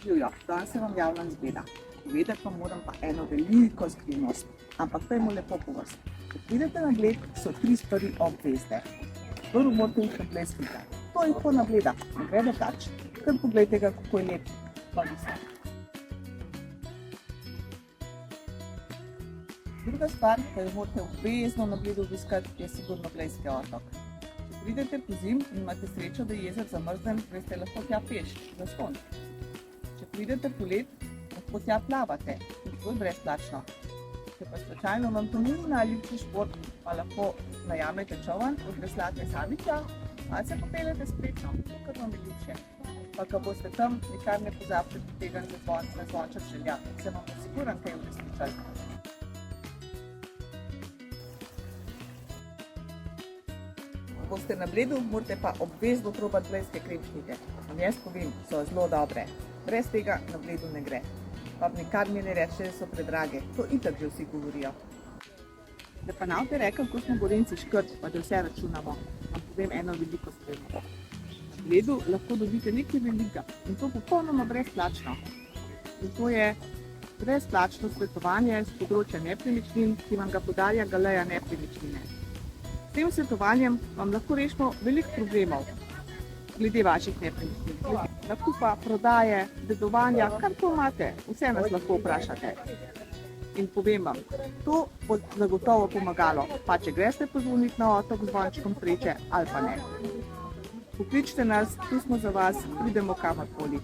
Živjo, danes se vam javljam z Bleda. Povedati vam moram pa eno veliko skrivnost, ampak dajmo lepo po vrsti. Ko pridete na Bled, so 3 stvari obvezne. Prvo morate iti na Blejski grad. To je tako na Bleda, ne gre drugače. Kar poglejte ga, kako je lep. Pa mislim. Druga stvar, ki jo morate obvezno na Bledu obiskati, je sigurno Blejski otok. Če pridete pozimi in imate srečo, da je jezer zamrznen, greste lahko tja peš, zastonj. Če pridete polet, lahko tja plavate in to je brezplačno. Če pa slučajno vam to ni najljubši šport, pa lahko najamete čoln, odveslate sami tja, ali se popeljete spretno, kar vam je ljubše. Pa ko boste tam, nikar ne pozabite potegniti za zvonček želja, se vam bo sigurno kaj uresničilo. Ko boste na Bledu, morate pa obvezno probati blejske kremšnite. In jaz povem, so zelo dobre. Brez tega na Bledu ne gre. Pa nikar mi ne reče, da so predrage. To itak že vsi govorijo. Da pa nav te rekel, ko smo Gorenjci škrt, pa da vse računamo, vam povem eno veliko stvar. Na Bledu lahko dobite nekaj velikega in to popolnoma brezplačno. In to je brezplačno svetovanje z področja nepremičnin, ki vam ga podarja Galeja Nepremičnine. S tem svetovanjem vam lahko rešimo veliko problemov glede vaših nepremičnin. Nakupa, prodaje, dedovanja, kar to imate, vse nas lahko vprašate. In povem vam, to bo zagotovo pomagalo, pa če greste pozvoniti na otok z zvončkom sreče ali pa ne. Pokličite nas, tu smo za vas, pridemo kamorkoli.